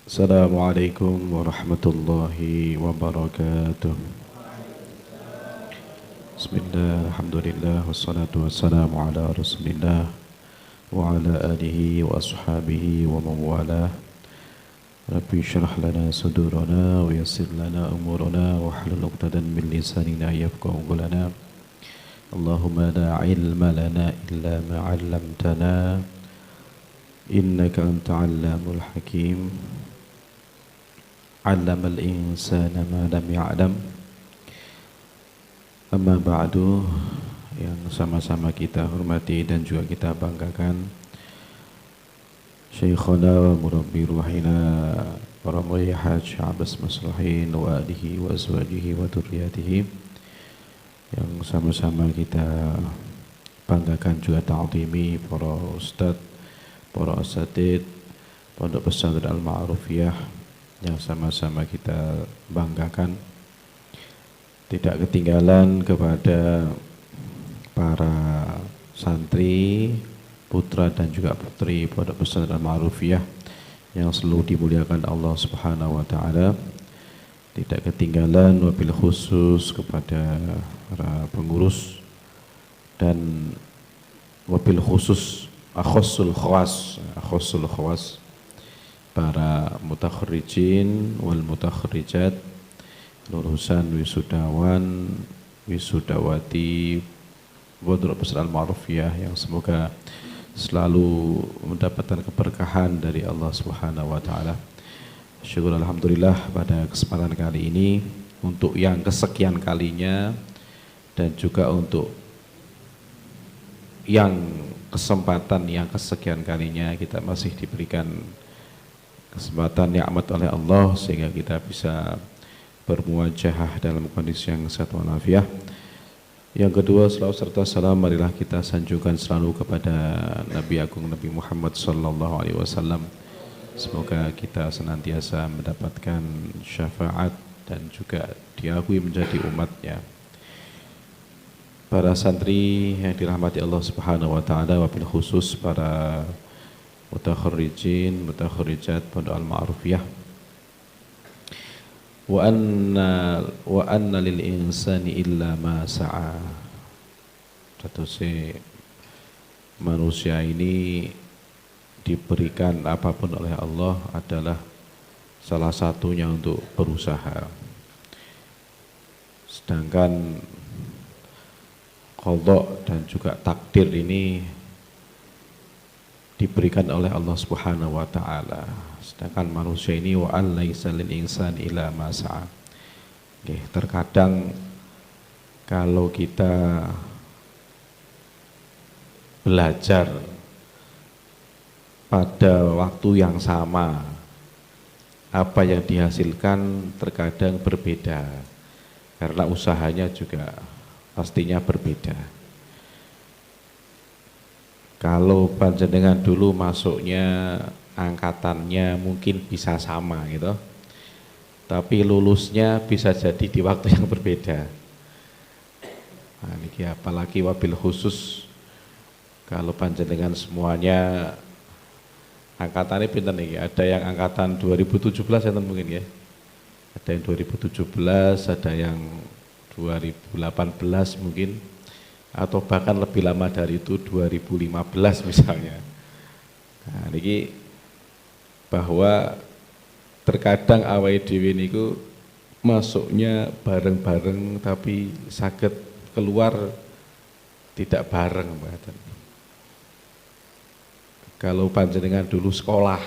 Assalamualaikum warahmatullahi wabarakatuh. Bismillah, alhamdulillah, wassalatu wassalamu ala rasulillah wa ala alihi wa ashabihi wa mawalah. Rabbi syrah lana sudurana wa yassir lana umurana wa hlul 'uqdatam min lisanina yafqahu qawlana. Allahumma la ilma lana illa ma 'allamtana innaka anta 'allamul hakim. 'Allamal insana ma lam ya'lam. Amma ba'du, yang sama-sama kita hormati dan juga kita banggakan Syekhana wa murabbi ruhina wa ramai Haj Abbas Maslahin wa alihi wa azwajihi wa dhurriyyatihi, yang sama-sama kita banggakan juga ta'zimi para ustadz, para asatidz Pondok Pesantren Al-Ma'rufiyah, yang sama-sama kita banggakan. Tidak ketinggalan kepada para santri, putra dan juga putri Pondok Pesantren Al-Ma'rufiyah yang selalu dimuliakan Allah Subhanahu wa taala. Tidak ketinggalan wabil khusus kepada para pengurus dan wabil khusus akhossul khawas para mutakharrijin wal mutakharrijat, lulusan wisudawan, wisudawati Pondok Pesantren Al-Ma'rufiyah, yang semoga selalu mendapatkan keberkahan dari Allah Subhanahu wa taala. Syukur alhamdulillah pada kesempatan kali ini untuk yang kesekian kalinya dan juga untuk yang kesempatan yang kesekian kalinya kita masih diberikan kesempatan nikmat oleh Allah sehingga kita bisa bermuajahah dalam kondisi yang sehat walafiat. Yang kedua, selawat serta salam marilah kita sanjungkan selalu kepada Nabi Agung Nabi Muhammad sallallahu alaihi wasallam. Semoga kita senantiasa mendapatkan syafaat dan juga diakui menjadi umatnya. Para santri yang dirahmati Allah Subhanahu wa taala, wabil khusus para mutakharrijin, mutakharrijat Pondok Al-Ma'rufiyah. Wa anna lil insani illa ma sa'a. Terusé manusia ini diberikan apapun oleh Allah adalah salah satunya untuk berusaha. Sedangkan qadha dan juga takdir ini diberikan oleh Allah Subhanahu wa taala. Sedangkan manusia ini wa laisa lil insani illa ma sa'a. Terkadang kalau kita belajar pada waktu yang sama, apa yang dihasilkan terkadang berbeda karena usahanya juga pastinya berbeda. Kalau panjenengan dulu masuknya angkatannya mungkin bisa sama gitu, tapi lulusnya bisa jadi di waktu yang berbeda. Nah, ini apalagi wabil khusus kalau panjenengan semuanya angkatannya pinter nih, ada yang angkatan 2017 ya mungkin ya, ada yang 2017, ada yang 2018 mungkin, atau bahkan lebih lama dari itu 2015 misalnya. Nah, ini bahwa terkadang awake dhewe niku masuknya bareng-bareng tapi saged keluar tidak bareng, mboten. Kalau panjenengan dulu sekolah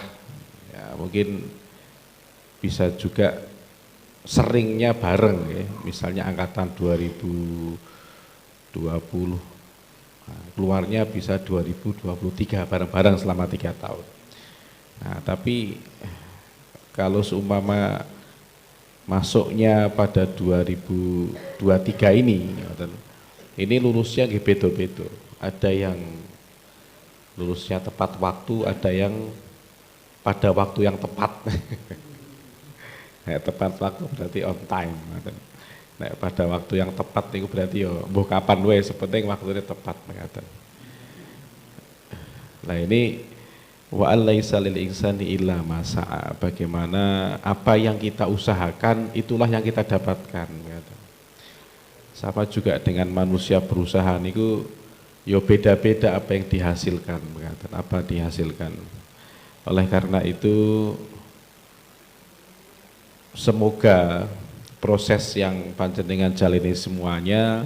ya mungkin bisa juga seringnya bareng ya, misalnya angkatan 2020, nah, keluarnya bisa 2023 bareng-bareng selama 3 tahun. Nah, tapi kalau seumpama masuknya pada 2023 ini lulusnya nggih beda-beda. Ada yang lulusnya tepat waktu, ada yang pada waktu yang tepat. Nah, tepat waktu berarti on time. Nah, pada waktu yang tepat itu berarti ya mbuh kapan wae, sepenting waktunya tepat. Nah, ini Wa alaisa lil insani illa ma sa'a. Bagaimana apa yang kita usahakan itulah yang kita dapatkan. Sama juga dengan manusia berusaha niku yo beda-beda apa yang dihasilkan, apa dihasilkan. Oleh karena itu semoga proses yang panjenengan jalani semuanya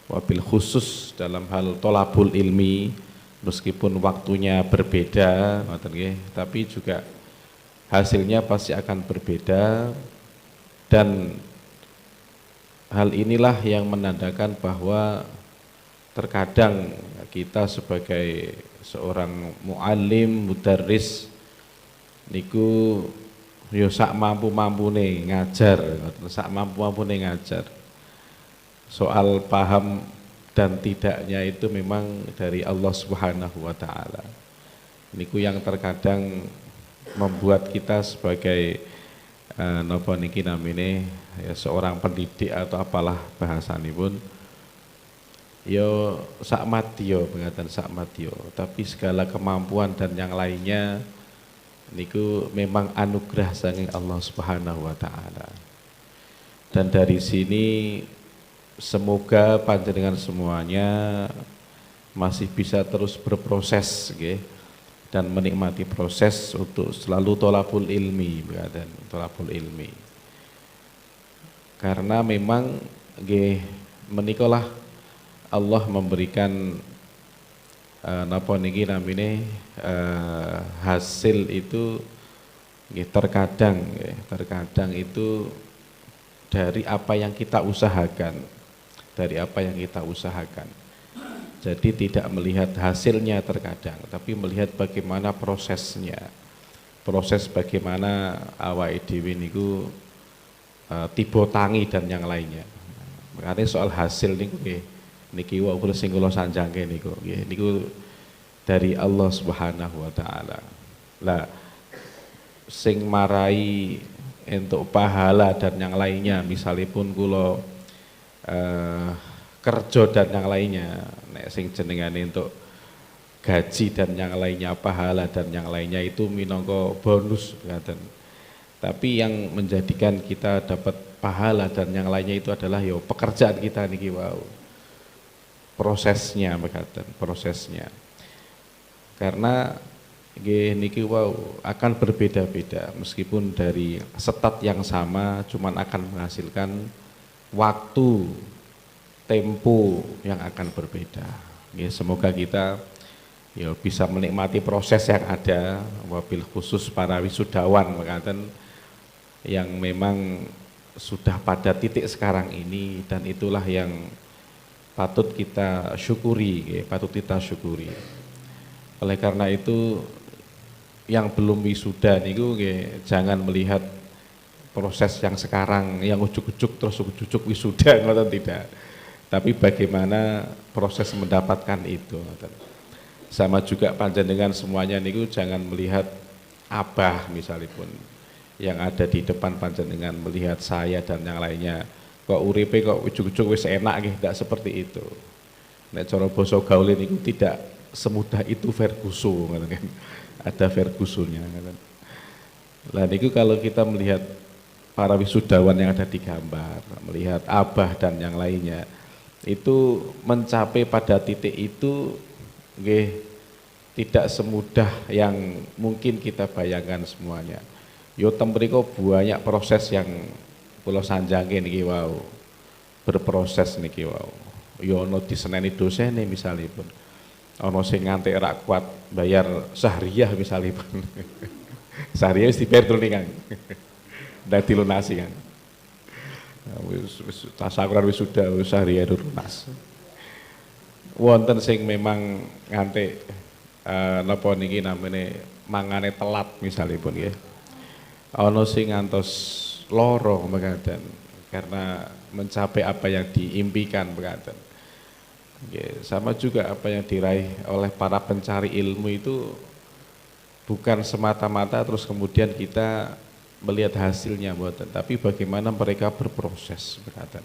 wabil khusus dalam hal tolabul ilmi meskipun waktunya berbeda tapi juga hasilnya pasti akan berbeda, dan hal inilah yang menandakan bahwa terkadang kita sebagai seorang muallim, mudarris niku yo sak mampu-mampune ngajar, sak mampu-mampune ngajar. Soal paham dan tidaknya itu memang dari Allah Subhanahu wa taala. Niku yang terkadang membuat kita sebagai napa niki namine ya seorang pendidik atau apalah bahasanipun yo sak madya pengaten sak madya, tapi segala kemampuan dan yang lainnya niku memang anugerah saking Allah Subhanahu wa taala. Dan dari sini semoga panjenengan semuanya masih bisa terus berproses dan menikmati proses untuk selalu tolabul ilmi, tolabul ilmi. Karena memang menikalah Allah memberikan napa niki namine hasil itu terkadang itu dari apa yang kita usahakan, jadi tidak melihat hasilnya terkadang, tapi melihat bagaimana prosesnya, proses bagaimana awake dhewe niku tiba tangi dan yang lainnya. Makanya soal hasil niku niki wau sing kula sanjangke niku dari Allah Subhanahu wa taala. Lah sing marai entuk pahala dan yang lainnya, misalipun kula kerja dan yang lainnya, nek sing jenengane untuk gaji dan yang lainnya, pahala dan yang lainnya itu minangka bonus ngaten. Tapi yang menjadikan kita dapat pahala dan yang lainnya itu adalah yo pekerjaan kita niki wau. Prosesnya mekaten, prosesnya. Karena niki wau akan berbeda-beda meskipun dari setat yang sama cuman akan menghasilkan waktu, tempo yang akan berbeda. Semoga kita bisa menikmati proses yang ada, wabil khusus para wisudawan yang memang sudah pada titik sekarang ini, dan itulah yang patut kita syukuri, Oleh karena itu yang belum wisuda niku jangan melihat proses yang sekarang yang ujuk-ujuk terus ujuk-ujuk wisuda, tidak. Tapi bagaimana proses mendapatkan itu. Sama juga panjenengan semuanya niku jangan melihat abah misalipun yang ada di depan panjenengan, melihat saya dan yang lainnya. Kok uripe kok ujuk-ujuk wis enak tidak seperti itu. Nek cara basa gaul niku tidak semudah itu Ferguson kan. Ada Fergusonnya kan. Lah niku kalau kita melihat para wisudawan yang ada di gambar, melihat abah dan yang lainnya, itu mencapai pada titik itu tidak semudah yang mungkin kita bayangkan semuanya. Yo temriko banyak proses yang kula sanjange niki wau. Berproses niki wau. Yo ono diseneni dosene misalipun. Ono sing nganti ra kuat bayar sahriyah misalipun. Sahriyah wis dibayar dulu nih Kang. Ndak dilunasi kan. Wis tasakuran wis sudah sahriyah lunas. Wonten sing memang nganti napa niki namanya mangane telat misalipun nggih. Ana sing ngantos loro mekaten karena mencapai apa yang diimpikan mekaten. Sama juga apa yang diraih oleh para pencari ilmu itu bukan semata-mata terus kemudian kita melihat hasilnya mboten, tapi bagaimana mereka berproses mekaten.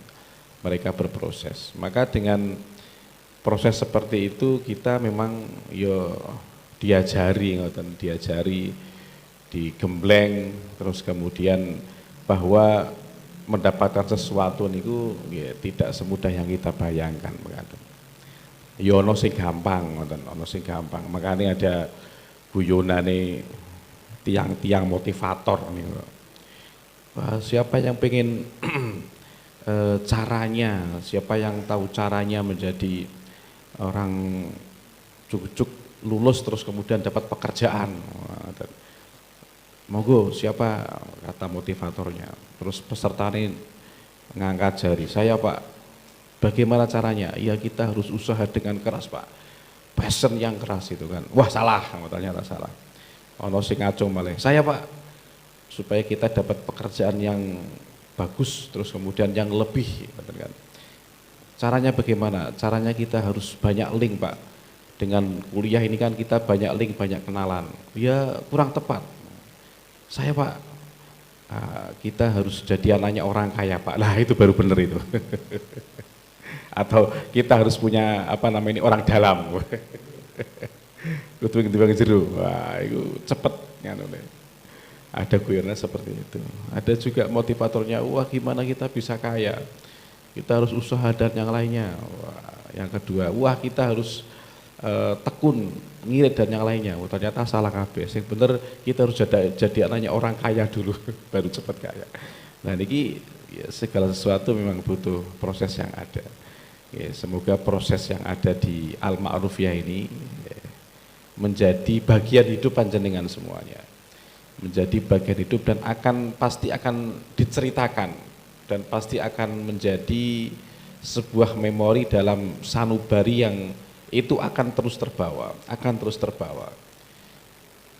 Mereka berproses. Maka dengan proses seperti itu kita memang diajari ngoten, diajari, digembleng, terus kemudian bahwa mendapatkan sesuatu niku ya, tidak semudah yang kita bayangkan mekaten. Ya ono sing gampang ngoten, ono sing gampang. Makanya ada guyonane tiang-tiang motivator niku. Wah, siapa yang pengen caranya, siapa yang tahu caranya menjadi orang cukup lulus terus kemudian dapat pekerjaan. Monggo siapa, kata motivatornya. Terus peserta ini ngangkat jari, saya Pak, bagaimana caranya? Ya kita harus usaha dengan keras Pak, passion yang keras itu kan. Wah salah, ternyata salah. Ono sing ngacung malah, saya Pak, supaya kita dapat pekerjaan yang bagus terus kemudian yang lebih kan. Caranya bagaimana? Caranya kita harus banyak link Pak. Dengan kuliah ini kan kita banyak link, banyak kenalan. Ya kurang tepat. Saya Pak, kita harus jadi anaknya orang kaya Pak. Lah itu baru bener itu. Atau kita harus punya apa namanya orang dalam. Kudu timbang jero. Wah, itu cepet ngono. Ada guyonnya seperti itu. Ada juga motivatornya, wah gimana kita bisa kaya? Kita harus usaha dan yang lainnya. Wah, yang kedua, wah kita harus tekun, ngirit dan yang lainnya. Oh, ternyata salah kabeh. Yang bener kita harus jadi anaknya orang kaya dulu baru cepat kaya. Nah ini ya, segala sesuatu memang butuh proses yang ada. Ya, semoga proses yang ada di Al-Ma'rufiyah ini ya, menjadi bagian hidup panjenengan semuanya. Menjadi bagian hidup dan pasti akan diceritakan dan pasti akan menjadi sebuah memori dalam sanubari yang itu akan terus terbawa,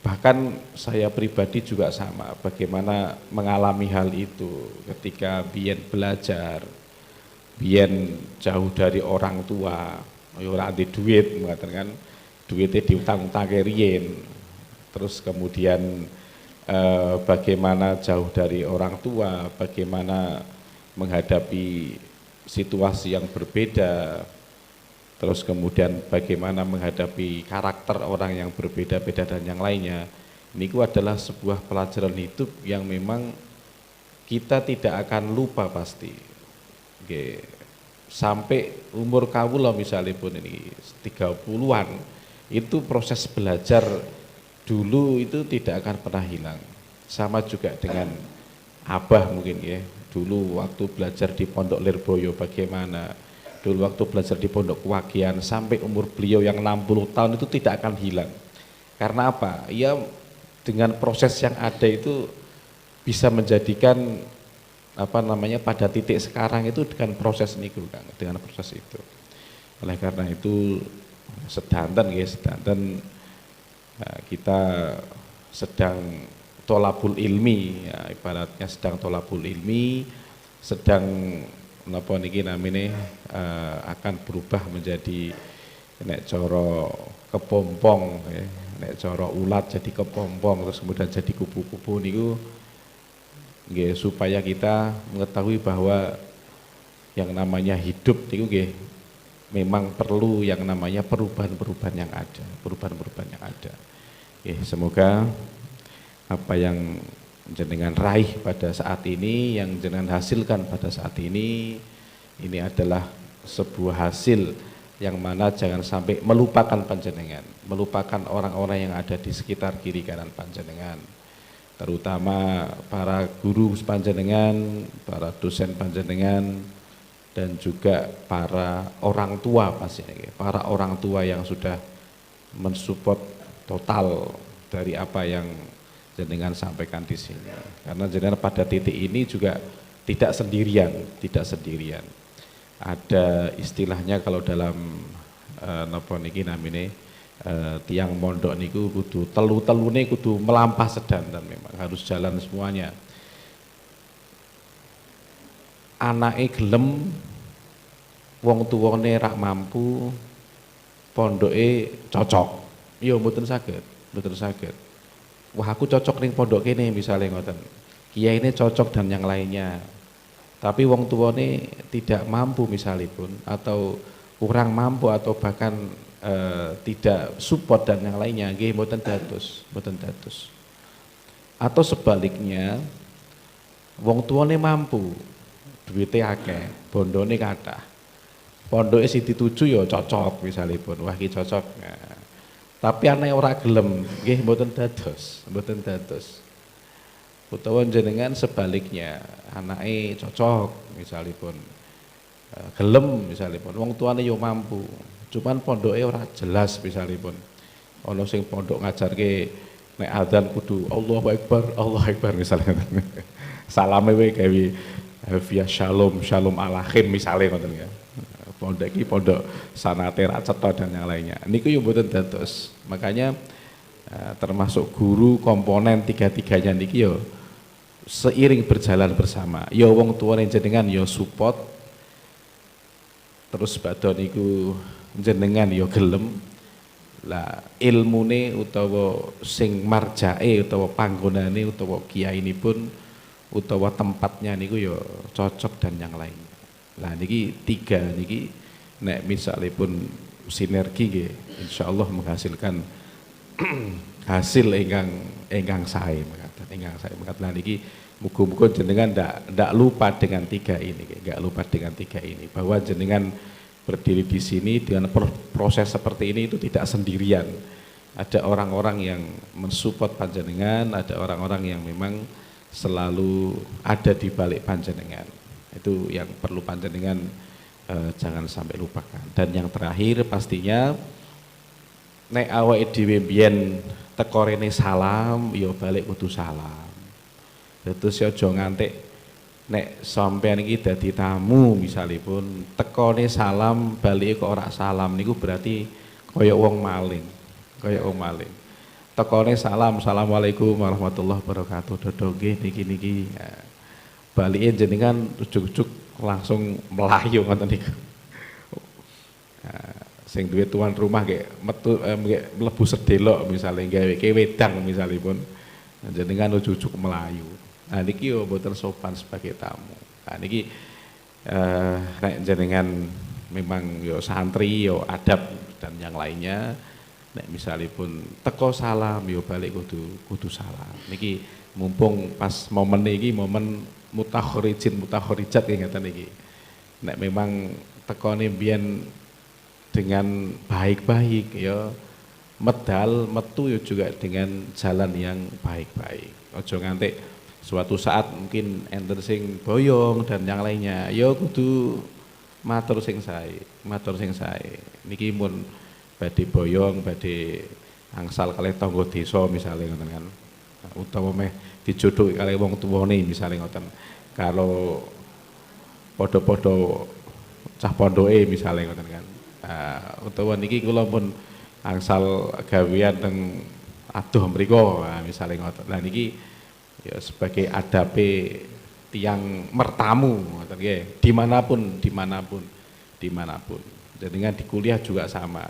Bahkan saya pribadi juga sama, bagaimana mengalami hal itu ketika biyen belajar, biyen jauh dari orang tua, ora ada duit, mengatakan duitnya diutang-utangke riyen. Terus kemudian bagaimana jauh dari orang tua, bagaimana menghadapi situasi yang berbeda, terus kemudian bagaimana menghadapi karakter orang yang berbeda-beda dan yang lainnya. Ini adalah sebuah pelajaran hidup yang memang kita tidak akan lupa pasti. Oke. Sampai umur kawula misalnya pun ini 30-an, itu proses belajar dulu itu tidak akan pernah hilang. Sama juga dengan Abah mungkin ya, dulu waktu belajar di Pondok Lirboyo bagaimana, dulu waktu belajar di Pondok Kewagian sampai umur beliau yang 60 tahun itu tidak akan hilang. Karena apa? Ya dengan proses yang ada itu bisa menjadikan apa namanya pada titik sekarang itu dengan proses niku Kang, dengan proses itu. Oleh karena itu sedanten ya, sedanten kita sedang tolabul ilmi ya, ibaratnya sedang tolabul ilmi, sedang napa niki namine akan berubah menjadi nek cara kepompong ya, nek cara ulat jadi kepompong terus kemudian jadi kupu-kupu niku nggih, supaya kita mengetahui bahwa yang namanya hidup niku nggih memang perlu yang namanya perubahan-perubahan yang ada, perubahan-perubahan yang ada. Semoga apa yang jenengan raih pada saat ini, yang jenengan hasilkan pada saat ini adalah sebuah hasil yang mana jangan sampai melupakan panjenengan, melupakan orang-orang yang ada di sekitar kiri kanan panjenengan, terutama para guru panjenengan, para dosen panjenengan, dan juga para orang tua pastinya, para orang tua yang sudah mensupport total dari apa yang jenengan sampaikan di sini. Karena jenengan pada titik ini juga tidak sendirian, tidak sendirian. Ada istilahnya kalau dalam napa niki namine tiang mondok niku kudu telu-telune kudu melampah sedanten, memang harus jalan semuanya. Anake gelem, wong tuwane rak mampu, pondoke cocok. Ya mboten saged, mboten saged. Wah aku cocok ning pondok kene misalnya ngoten. Kiai ini cocok dan yang lainnya. Tapi wong tuane tidak mampu misalipun atau kurang mampu atau bahkan tidak support dan yang lainnya nggih mboten dados. Atau sebaliknya wong tuane mampu, duwite akeh, bondone kathah. Pondoke sing dituju ya cocok misalipun, wah iki cocok. Nah, tapi anake ora gelem, nggih mboten dados. Utawa jenengan sebaliknya, anake cocok misalipun, gelem misalipun, wong tuane yo mampu, cuman pondoke ora jelas misalipun. Ana sing pondok ngajarke nek adzan kudu Allahu Akbar misalnya. Salame wae gawe via shalom alakhim misalnya ngoten ya. Pondok iki pondok sanate ra cetha dan yang lainnya. Niku yo mboten dados. Makanya termasuk guru komponen tiga-tiganya niki yo seiring berjalan bersama. Yo wong tuane jenengan yo support, terus badhe niku jenengan yo gelem. Lah ilmune utawa sing marjae utawa panggonane utawa kiyainipun utawa tempatnya niku yo cocok dan yang lainnya. Lah niki tiga niki nek misalipun sinergi nggih insyaallah menghasilkan hasil ingkang sae mekaten. Lah niki muga-muga jenengan ndak lupa dengan tiga ini, nggak lupa dengan tiga ini bahwa jenengan berdiri di sini dengan proses seperti ini itu tidak sendirian. Ada orang-orang yang mensupport panjenengan, ada orang-orang yang memang selalu ada di balik panjenengan. Itu yang perlu panjenengan jangan sampai lupakan. Dan yang terakhir pastinya nek awake dhewe mbiyen teko rene salam ya balik kudu salam. Terus aja ngantik nek sampean iki dadi tamu misalipun tekone salam balike kok ora salam niku berarti kaya wong maling. Tekone salam, assalamualaikum warahmatullahi wabarakatuh. Dodo nggih niki. Balike jenengan ujug-ujug langsung melayu ngoten niku. Sing duwe tuan rumah nggih metu mlebu sedelok misale gawe wedang misalipun jenengan ujug-ujug melayu. Nah niki yo mboten sopan sebagai tamu. Nah niki nek jenengan memang yo santri yo adab dan yang lainnya nek misalipun teko salam yo balik kudu salam. Niki mumpung pas momen iki momen mutakhorijat ngeten iki. Nek memang tekone mbiyen dengan baik-baik ya medal metu yo juga dengan jalan yang baik-baik. Ojo ngantik suatu saat mungkin enter sing boyong dan yang lainnya ya kudu matur sing sae niki mun badhe boyong badhe angsal kalih tangga desa misale ngoten kan utawa meh dijodohi kalih wong tuwane misale ngoten kalau padha-padha cah pondoke misale ngoten kan utawa niki kula pun angsal gawean teng adoh mriku misale ngoten lah niki ya sebagai adabe tiang mertamu dimanapun jenengan di kuliah juga sama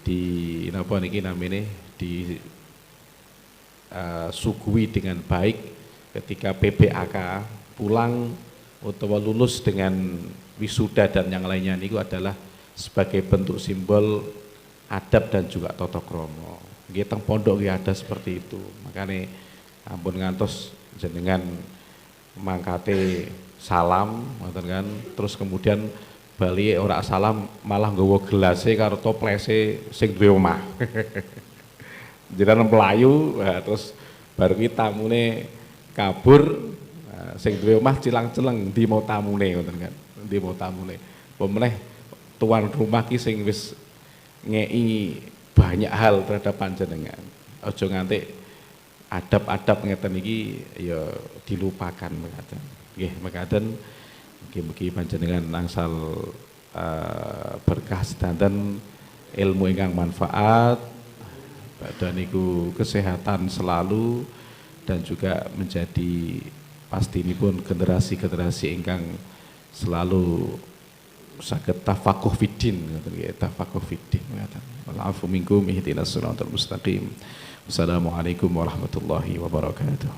di napa niki namine di sugui dengan baik ketika PPAK pulang utawa lulus dengan wisuda dan yang lainnya niku adalah sebagai bentuk simbol adab dan juga tata krama. Nggih teng pondok nggih ada seperti itu. Makanya ampun ngantos jenengan mangkate salam ngoten kan terus kemudian bali ora salam malah nggawa gelase karo toplese sing duwe omah. Jenengan mlayu terus bar kuwi tamune kabur sing duwe omah cilang-celeng ndi mau tamune ngoten kan. Ndi mau tamune. Pemeneh tuan rumah ki sing wis ngei banyak hal terhadap panjenengan. Aja nganti adab-adab ngeten iki ya dilupakan mekaten. Nggih mekaten mugi-mugi panjenengan angsal berkah sedanten ilmu ingkang manfaat badan niku kesehatan selalu dan juga menjadi pastinipun generasi-generasi ingkang selalu saged tafakuh fiddin ngoten nggih tafakuh fiddin ngoten. Wa'afu minkum ihdinas siratal mustaqim. Assalamualaikum warahmatullahi wabarakatuh.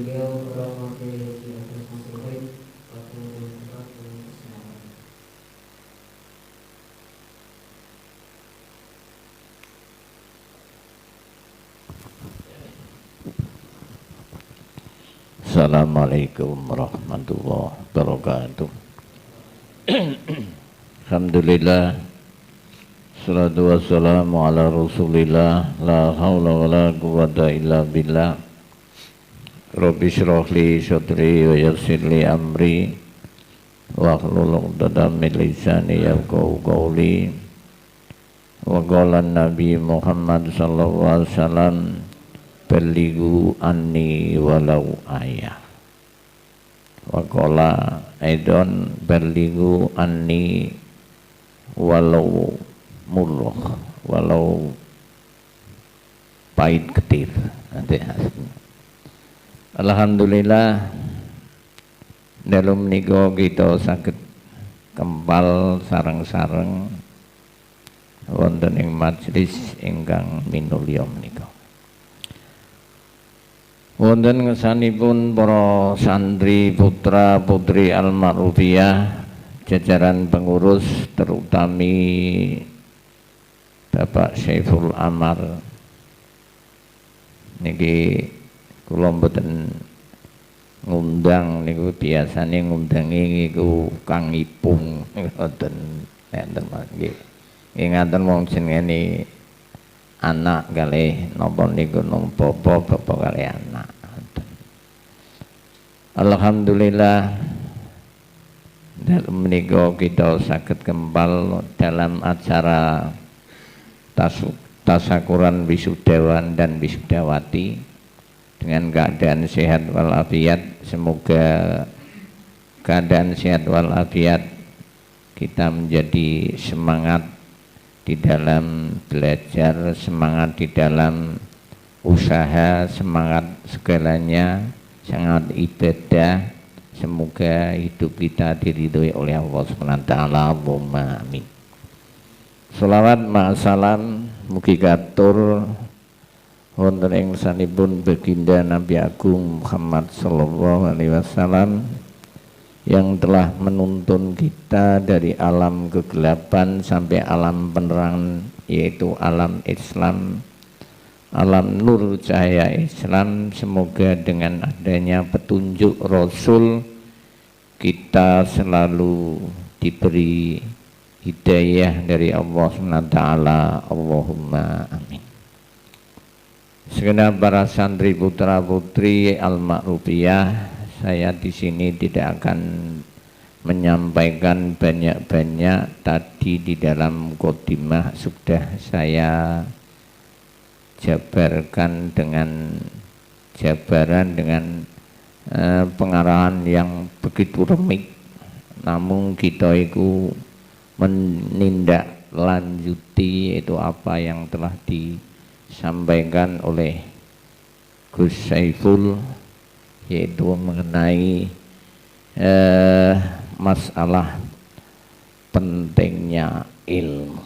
beliau para wakil di atas masyarakat waktu tempat dan kesehatan. Assalamualaikum warahmatullahi wabarakatuh. Alhamdulillah, salatu wassalamu ala rasulillah, la hawla wa la quwwata illa billah. Rabbi shrah li sadri wa yassir li amri wa hlul 'uqdatam min lisani yafqahu qawli. Wa qala Nabi Muhammad sallallahu alaihi wasallam, "Balighu anni walau ayah." Wa qala aidon, "Balighu anni walau murrah, walau pahit ketir." Alhamdulillah, dalam menika kita saged kempal sareng-sareng wonten ing majelis ingkang minulya menika. Wonten ngersanipun para santri putra putri almarhumiyah, jajaran pengurus terutami Bapak Syaiful Amar niki kula mboten ngundang niku, biasane ngundangi niku Kang Ipung ngoten enten nggih. Ngaten wong jenenge anak kalih napa niku bapak kalih anak. Alhamdulillah, dalam menika kita saged kempal dalam acara tasakuran wisudawan dan wisudawati dengan keadaan sehat walafiat. Semoga keadaan sehat walafiat kita menjadi semangat di dalam belajar, semangat di dalam usaha, semangat segalanya, sangat ibadah. Semoga hidup kita diridhoi oleh Allah Subhanahu wa taala. Allahumma amin. Shalawat ma'asalam mugi katur wonten ing sanipun baginda Nabi Agung Muhammad sallallahu alaihi wasallam yang telah menuntun kita dari alam kegelapan sampai alam penerangan, yaitu alam Islam, alam nur cahaya Islam. Semoga dengan adanya petunjuk Rasul kita selalu diberi hidayah dari Allah SWT. Allahumma amin. Segenap para santri putra putri almarhumiyah, saya di sini tidak akan menyampaikan banyak-banyak. Tadi di dalam mukadimah sudah saya jabarkan dengan jabaran dengan pengarahan yang begitu remik, namun kita itu menindaklanjuti itu apa yang telah disampaikan oleh Gus Saiful, yaitu mengenai masalah pentingnya ilmu.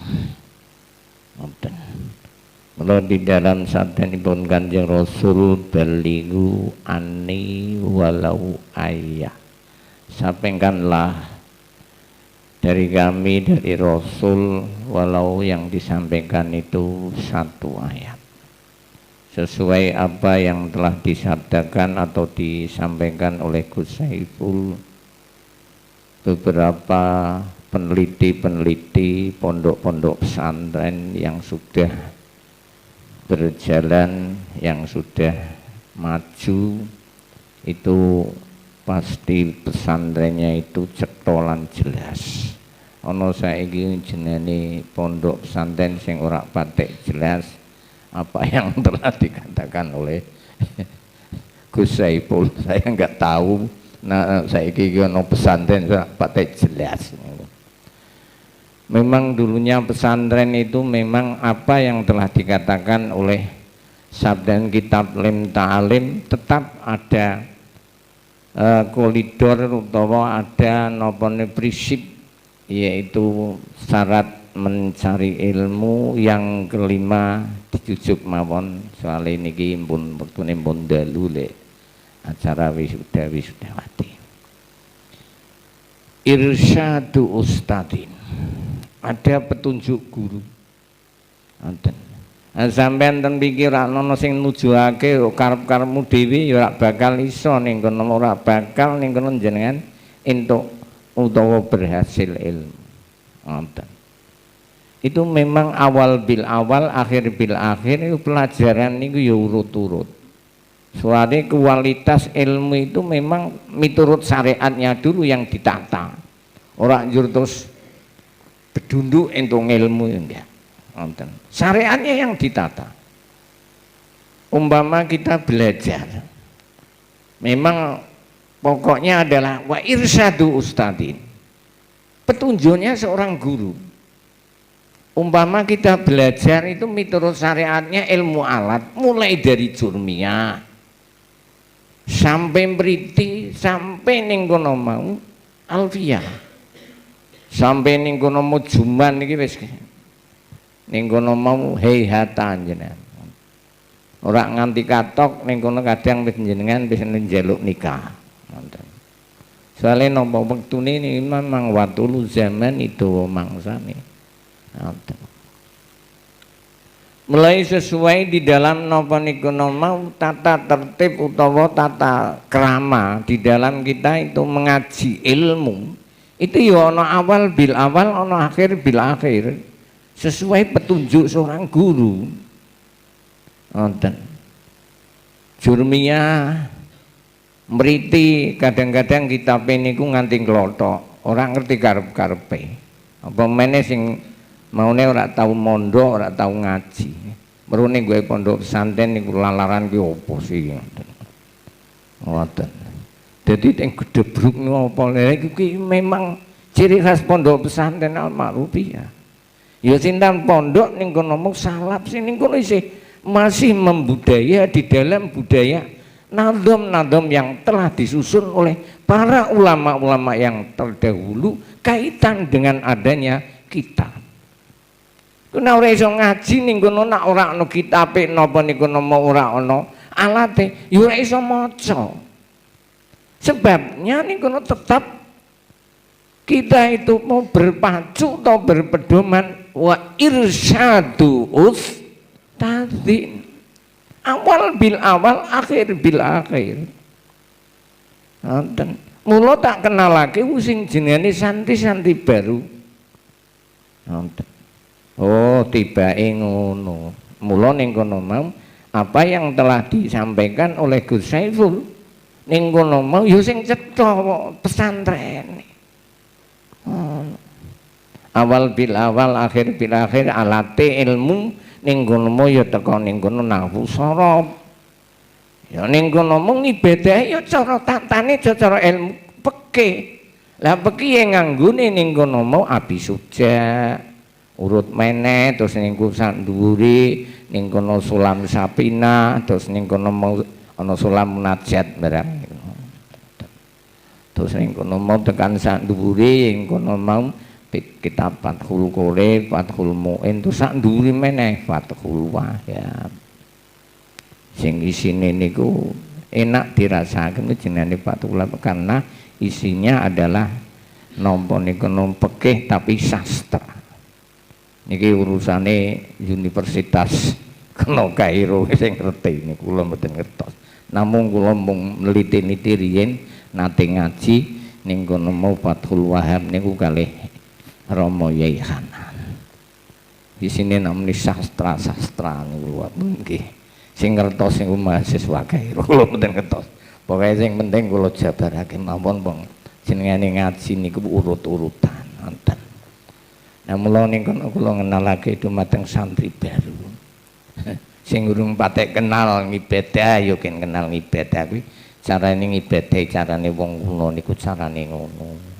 Kalau di dalam sabdanipun Kanjeng Rasul, balighu anni walau ayah, sampaikanlah dari kami, dari Rasul, walau yang disampaikan itu satu ayat, sesuai apa yang telah disabdakan atau disampaikan oleh Gus Saiful. Beberapa peneliti-peneliti pondok-pondok pesantren yang sudah berjalan, yang sudah maju, itu pasti pesantrennya itu cetolan jelas. Ono saiki jenenge pondok pesantren sing ora patek jelas apa yang telah dikatakan oleh Gus Saiful. Saya enggak tahu. Nah, saiki ono pesantren ora patek jelas. Memang dulunya pesantren itu memang apa yang telah dikatakan oleh sabdan kitab Lim Ta'alim, tetap ada koridor utawa ada nopone prinsip, yaitu syarat mencari ilmu. Yang kelima dijujuk mawon, soal niki pun wektune pun dalu lek acara wisuda wisudawati. Irsyadu ustadin, ada petunjuk guru. Sampeyan ten pikiran ana sing nujuake karep-karepmu dhewe ya ora bakal iso ning kono, ora bakal ning kono jenengan entuk utawa berhasil ilmu. Ngoten. Itu memang awal bil awal, akhir bil akhir, itu pelajaran niku ya urut-urut. Soalnya kualitas ilmu itu memang miturut syariatnya dulu yang ditata. Orang njur terus bedunduk entuk ilmu enggak. Syariatnya yang ditata. Umpama kita belajar, memang pokoknya adalah wa irsyadu ustadin, petunjuknya seorang guru. Umpama kita belajar itu miturut syariatnya ilmu alat, mulai dari jurmiyah sampai mriti, sampai ning kono mau alfiyah, sampai ning kono mau juman iki wis ning kono mau heihatan jenengan. Ora nganti katok ning kono kadang wis jenengan wis njaluk nikah. Ngoten. Soale napa wektune ini memang watulu zaman itu mangsane. Ngoten. Mulai sesuai di dalam napa niku mau tata tertib utawa tata krama di dalam kita itu mengaji ilmu. Itu ya ana awal bil awal, ana akhir bil akhir. Sesuai petunjuk seorang guru. Ngoten. Jurmiyah mriti kadang-kadang kitab niku nganti klothok, ora ngerti karep-karepe. Apa meneh sing maune ora tau mondok, ora tau ngaji. Merune gue pondok pesantren niku lalaran ki opo sih ngoten. Ngoten. Dadi teng gedebruk niku apa lha iki memang ciri khas pondok pesantren Al-Ma'rufiyah. Ya sinten pondok ning kono mung salap sing ning kono isih masih membudaya di dalam budaya nadom-nadom yang telah disusun oleh para ulama-ulama yang terdahulu kaitan dengan adanya kitab. Kena ora iso ngaji ning kono nak ora ana kitabe napa niku mau ora ana alate ya ora iso maca. Sebabnya ning kono tetap kita itu mau berpacu atau berpedoman wa irsyadu ustadin, awal bil awal, akhir bil akhir. Ngoten. Mula tak kenalake sing jenenge santri-santri baru. Ngoten. Oh, tibake ngono. Mula ning kono mau apa yang telah disampaikan oleh Gus Saiful ning kono mau ya sing cetha pesantren. Awal bil awal, akhir bil akhir, alate ilmu ning kono ya teko ning kono nahwu sorob. Ya ning kono mung ibadah ya cara tatane cara ilmu pekih. Lah piye nganggone ning kono mau abi suja, urut meneh terus ning sak dhuwure ning kono sulam sapina, terus ning kono mau ana sulam munajat barang. Terus ning kono mau tekan sak dhuwure ning kono mau kitab Fathul Qorib, Fathul Mu'in itu sak nduri meneh Fathul Wahab. Sing isine niku enak dirasakan jenenge Fathul Wahab karena isinya adalah nampa niku pekih tapi sastra. Niki urusane Universitas kena Kairo sing ngerti niku kula mboten ngertos. Namung kula mung neliti-niti riyen nate ngaji ning kono mau Fathul Wahab niku kalih Romo Yai Hanan. Di sini namanya sastra niku nggih. Sing ngertos niku mahasiswa Kairo, kula mboten ngertos. Pokoke sing penting kula jabarake mawon wong jenengane ngaji niku urut-urutan wonten. Nah mula ning kono kula ngenalake dumateng santri baru. Sing urung patek kenal ngibadah ya ken kenal ngibadah kuwi carane ngibadah carane wong kuno niku carane ngono.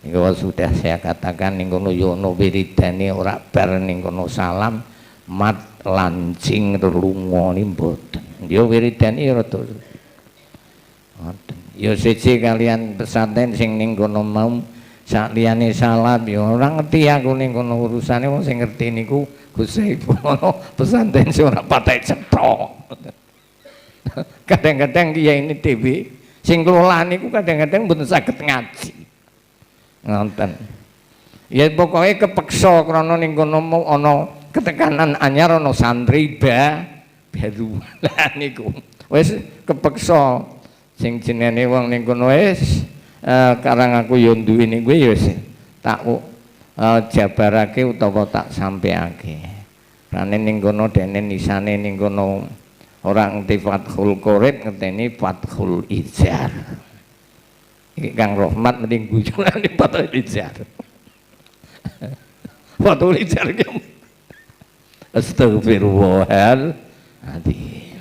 Niku sudah saya katakan ning kono yo ono wiridane ora bar ning kono salam mat lancing lunga ni mboten. Yo wiridane rada ngoten. Yo siji kalian pesantren sing ning kono mau sak liyane salat yo ora ngerti aku ning kono urusane wong sing ngerti niku Gus Saiful pesantren sing ora patek cetha. Kadang-kadang kiai ini dhewe sing kelola niku kadang-kadang mboten saged ngaji. Ngoten. Ya pokoknya kepeksa krana ning kono ana ketekanan anyar ana santri baru. Lah niku wis kepeksa sing jenenge wong ning kono wis karang aku yo duwe niku ya wis tak jabarake utawa tak sampeake. Rane ning kono dene nisane ning kono ora ngerti Fathul Qorib ngerteni Fathul Ijar. Iki Kang Rohmat mending guyonane Fathul Ijar. Fathul Ijar ki astagfirullahaladzim.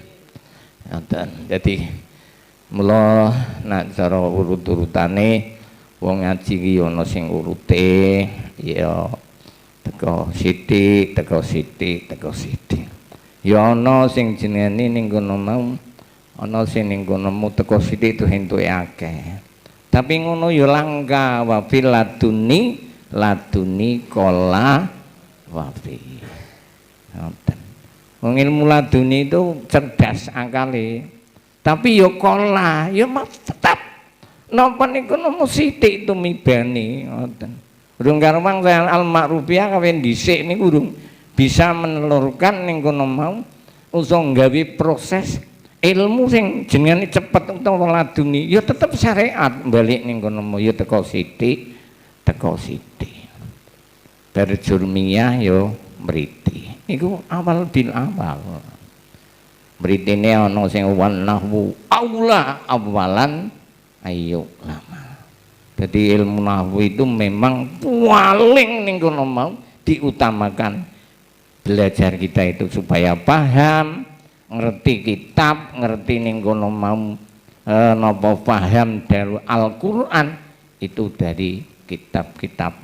Jadi mula nak cara urut-urutane wong ngaji ki ana sing urute ya teko sithik teko sithik teko sithik. Ya ana sing jenenge ning kono mau ana sing ning kono mu teko sithik itu entuke akeh. Tapi ngono ya langka wa fil laduni kola wafi. Ngoten. Wong ilmu laduni itu cerdas akale. Tapi yo kola, yo tetap napa niku nemu sithik tumibane ngoten. Urung karepang saya al-ma'rufiyah kawin dhisik niku urung bisa menelurkan ning kono mau usah gawe proses ilmu sing jenenge cepet utawa laduni ya tetep syariat balik ning kono mau ya teko sithik Terjurmiyah yo mriti niku awal bil awal mritine ana sing wanahwu aula awalan ayo lama. Jadi ilmu nahwu itu memang paling ning kono mau diutamakan belajar kita itu supaya paham, ngerti kitab, ngerti ning kono mau napa paham dari Al-Qur'an itu dari kitab-kitab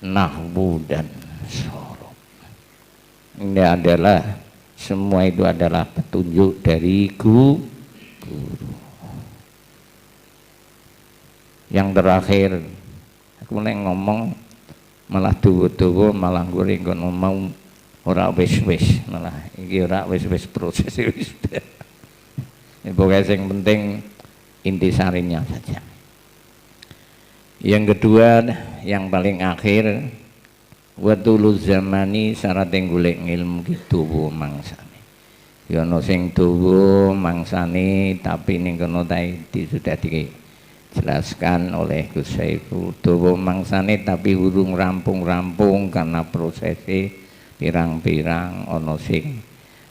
nahwu dan shoroh. Ini adalah semua itu adalah petunjuk dari guru. Yang terakhir aku mulai ngomong malah tuwa-tuwa malah gue ngomong ora wis-wis malah iki ora wis-wis proses wis. Pokoknya yang penting intisarinya saja. Yang kedua yang paling akhir watulu zamani syarat golek ilmu gitu mangsane. Ya ana sing dawa mangsane tapi ning kono tadi sudah dijelaskan oleh Gus Saiful dawa mangsane tapi urung rampung-rampung karena prosesnya pirang-pirang ana sing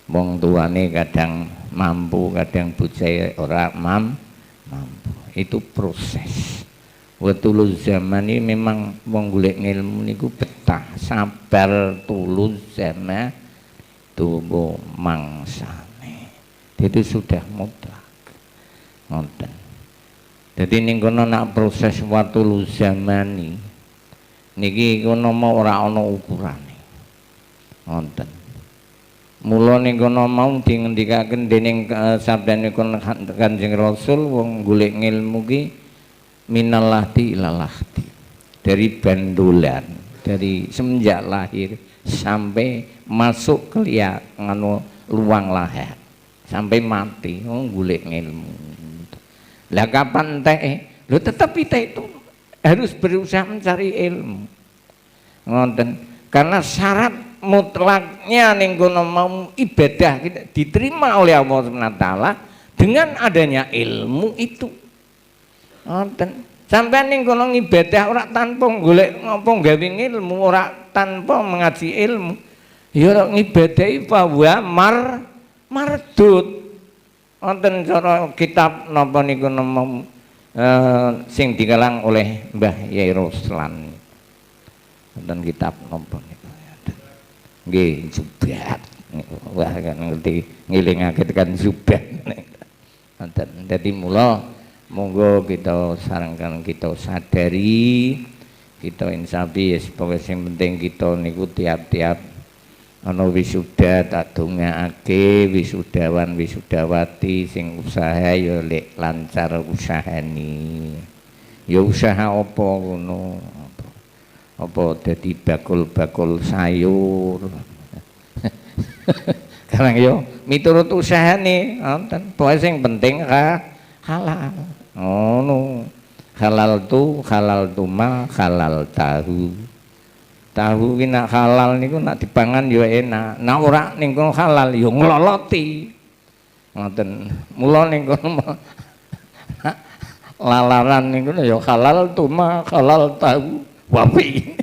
wong tuane kadang mampu kadang bocah ora mampu itu proses. Watulul zaman ini memang wong golek ilmu niku betah sabar tulus zaman tubuh mangsane itu sudah mutlak ngoten. Jadi ning kono nak proses watulul zaman niki kono mau ora ana ukurane ngoten. Mula ning kono mau dingendikaken dening sabdanipun Kanjeng Rasul wong golek ilmu ki minallahdi ilalahdi, dari bandolan, dari semenjak lahir sampai masuk ke luang lahir sampai mati golek ilmu. Lah kapan teh lo tetapi teh itu harus berusaha mencari ilmu ngoten, karena syarat mutlaknya ning kono mau ibadah kita diterima oleh Allah Subhanahu wa taala dengan adanya ilmu itu. Ngoten. Sampeyan ning kono ibadah ora tanpa golek ngapa gawe ilmu, ora tanpa mengaji ilmu. Ya ora ngibadahi bahwa mardut. Wonten cara kitab napa niku sing digalang oleh Mbah Yai Ruslan. Wonten kitab napa niku. Nggih, Zubat. Wah kan ngerti ngilingake tekan Zubat. Wonten. Dadi mula monggo kita sarankan kita sadari kita insafi ya pokoknya yang penting kita niku tiap-tiap ana wisuda tak dongakake wisudawan wisudawati sing usaha ya lek lancar usahane ya usaha apa ngono apa dadi bakul-bakul sayur Sekarang yo miturut usahane wonten. Pokoke sing penting halal. Ngono. Halal tu ma halal tahu. Tahu ki nak halal niku nak dipangan yo enak. Nak ora ning kono halal yo ngloloti. Ngoten. Mula ning kono lalaran niku yo halal tu ma halal tahu. Wapi.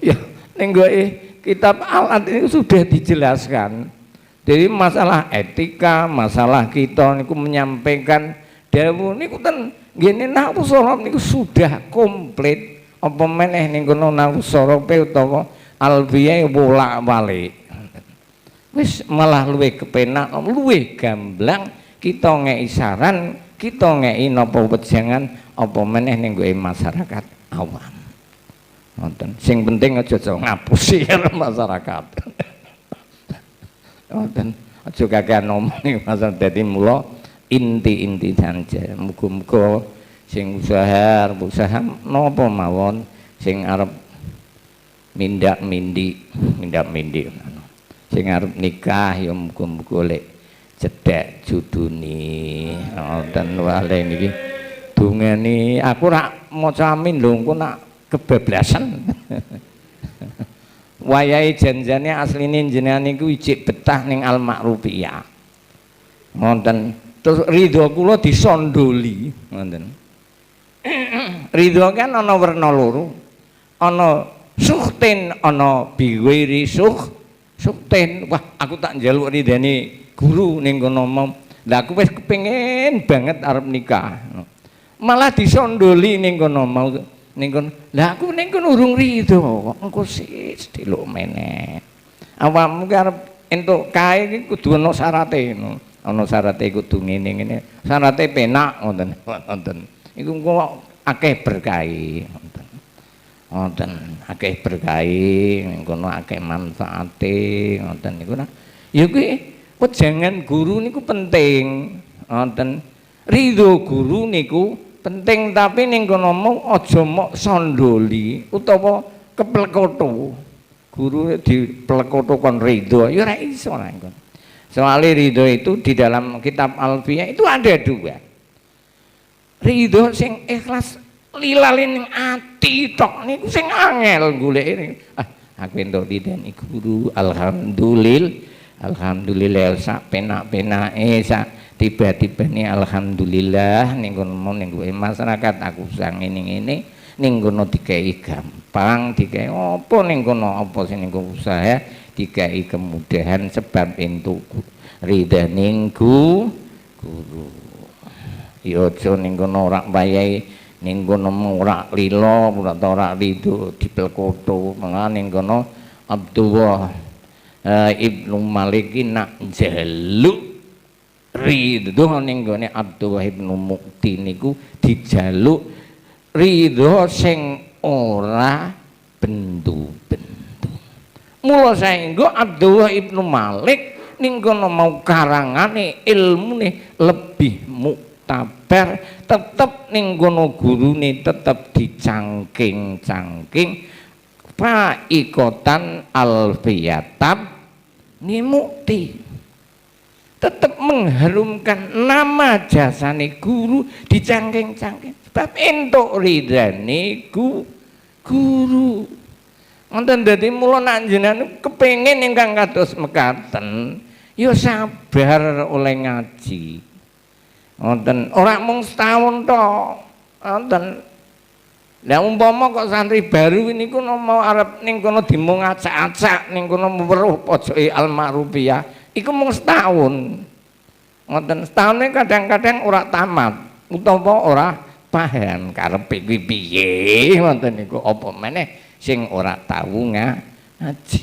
Ya ning kitab alat ini sudah dijelaskan. Jadi masalah etika, masalah kita niku menyampaikan dawuh niku ten ngene nahwu shorof niku sudah komplit. Apa meneh ning kono nahwu shorofe utawa alfiyah bolak-balik. Wis malah luwih kepenak, luwih gamblang kita ngeki saran, kita ngeki napa wejangan apa meneh ning masyarakat awam. Wonten. Sing penting aja ngapusi masyarakat. Wonten. Aja kakean omong ning masyarakat. Dadi mula inti-inti saja. Muga-muga sing usaha napa mawon sing arep mindak-mindi. Sing arep nikah ya muga-muga lek cedhek judune. Wonten wale niki dungane aku rak maca amin lho engko nak kebablasan. Wayahe janjane asline jenengan niku ijik betah ning Al-Ma'rufiyah. Wonten. Terus ridho kula disondoli, ngoten. Ridho kan ana werna loro. Ana suhtin, ana biwiri suhtin. Wah, aku tak njaluk ridane guru ning kono mau. Lah aku wis kepengin banget arep nikah. Malah disondoli ning kono mau. Ning kono. Lah aku ning kono urung ridho kok engko sis delok meneh. Awakmu ki arep entuk kae iki kudu ana syarate ngono. Ana syarate kudu ngene-ngene. Syarate penak ngoten. Wonten. Iku engko akeh berkahe ngoten. Wonten akeh berkahe ning kono akeh manfaate ngoten niku. Ya kuwi wejangan guru niku penting. Wonten. Ridho guru niku penting tapi ning kono mau aja mok sondoli utawa keplekoto. Guru diplekoto kon ridho ya ora iso nang kono. Soalnya ridho itu di dalam kitab Alfiyah itu ada dua. Ridho sing ikhlas lilalin ati tok niku sing angel goleke. Aku entuk dideni guru alhamdulillah sak penak-penake sak tiba-tibane alhamdulillah ning kono ning masyarakat aku sang ngene-ngene ning kono dikai gampang dikai apa ning kono apa sing ning usaha dikai kemudahan sebab entuk ridhaning guru ya aja ning kono ora wayahe ning kono ora lila ora rido dipelkoto mengane ning kono Abdullah Ibnu Malik nak jaluk ridho ning gone Abdullah Ibnu Mukti niku dijaluk ridho sing ora bendu-bendu. Mula saengga Abdullah Ibnu Malik ning kono mau karangane ilmune lebih muktabar, tetep ning kono gurune tetep dicangking-cangking Faikotan Alfiyatab ni Mukti. Tetap mengharumkan nama jasane guru dicangking-cangking sebab entuk ridane guru. Wonten dadi mula nak jenengan kepengin ingkang kados mekaten ya sabar oleh ngaji. Wonten ora mung setahun tok. Wonten. Lah umpama kok santri baru niku mau arep ning kono dimung acak-acak ning kono weruh pojoke Al-Ma'rufiyah iku mung setahun. Ngoten setahun kadang-kadang ora tamat utawa ora paham karepe kuwi piye ngoten niku apa meneh sing ora tahu ngaji.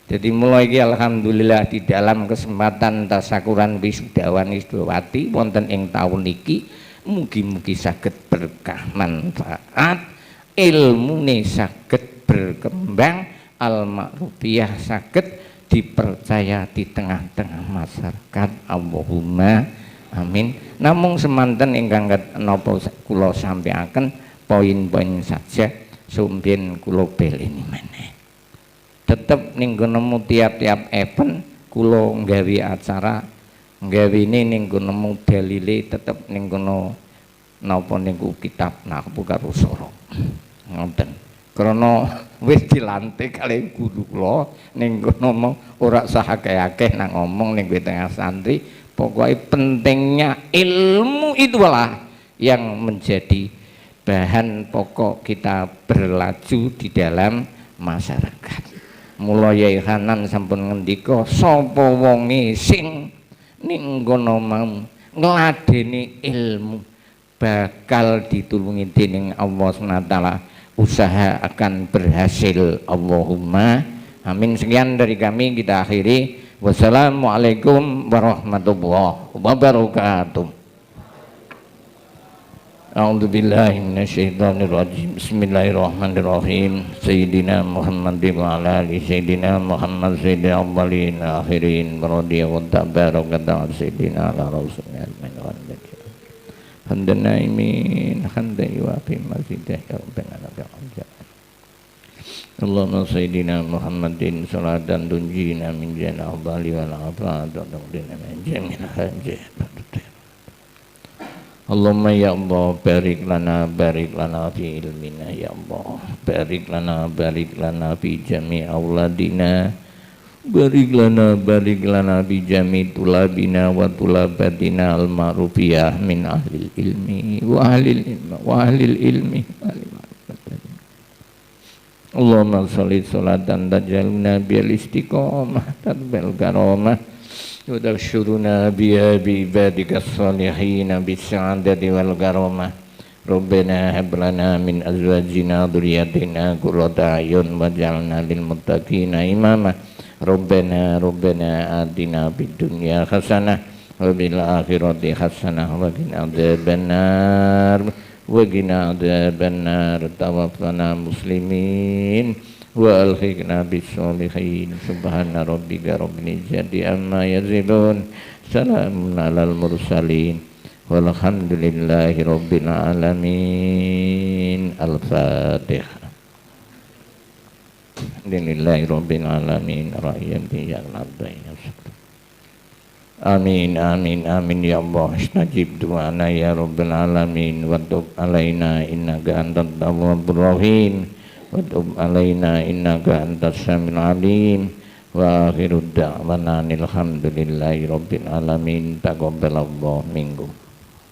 Jadi mulai iki alhamdulillah di dalam kesempatan tasakuran wisudawan Wisdawati wonten ing taun niki mugi-mugi saged berkah manfaat ilmune saged berkembang Al-Ma'rufiyah saged dipercaya di tengah-tengah masyarakat. Allahumma amin. Namung semanten ingkang napa kula sampaiaken poin-poin saja sumpin kula beleni meneh. tetep ning kono tiap-tiap event kula nggawe acara nggawene ning kono dalile tetep ning kono napa niku kitab Nahwu karo Sora ngoten krana wis dilantik kalih guru kula ning kono ora usah akeh-akeh nang ngomong ning tengah santri pokoknya pentingnya ilmu itulah yang menjadi bahan pokok kita berlaju di dalam masyarakat. Mula Yai Hanan sampun ngendika sapa wonge sing ning kono mau ngladeni ilmu bakal ditulungi dening Allah SWT, usaha akan berhasil. Allahumma amin. Sekian dari kami, kita akhiri. Wassalamualaikum warahmatullahi wabarakatuh. A'udzubillahi minasyaitonirrajim. Bismillahirrahmanirrahim. Sayyidina Muhammadin wa ala ali Sayyidina Muhammad sayyidil awwalin akhirin radhiyallahu tabaraka sayyidina ala rasulina hamdan naimin hamdan yuafi mazidah ya rabbana lakal hamd. Allahumma sayyidina Muhammadin salatan tunjina min jannah bali wal afat wa taqdina min jamil hajat. Allahumma ya Allah barik lana fi ilmina ya Allah, barik lana fi jami' auladina, barik lana fi jami' tulabina wa tulabatina al-ma'rufiyah min ahlil ilmi wa ahlil ilmi. Allahumma sholli sholatan tajaluna bil istiqomah bil karamah Yudakshuruna biya bi ibadika salihina bis'adati wal karamah. Rabbana hablana min azwajina dhurriyyatina qurrata a'yun waj'alna lil muttaqina imama. Rabbana atina fid dunya hasanah wa bil akhirati hasanah wa qina adzabannar tawaffana muslimin wa alhiqna bis-sholihin. Subhana rabbika rabbil izzati amma yasifun, salamun alal mursalin, walhamdulillahi rabbil alamin. Al-Fatihah. Lillahi rabbil alamin rahimati ya rabbi. Amin amin amin ya Allah. Istajib du'ana ya rabbil alamin wa tub alaina innaka antat tawwabur rahim. Wa tub alaina innaka antas samiul alim. Wa akhiru da'wana alhamdulillahi rabbil alamin. Taqabbalallahu minkum.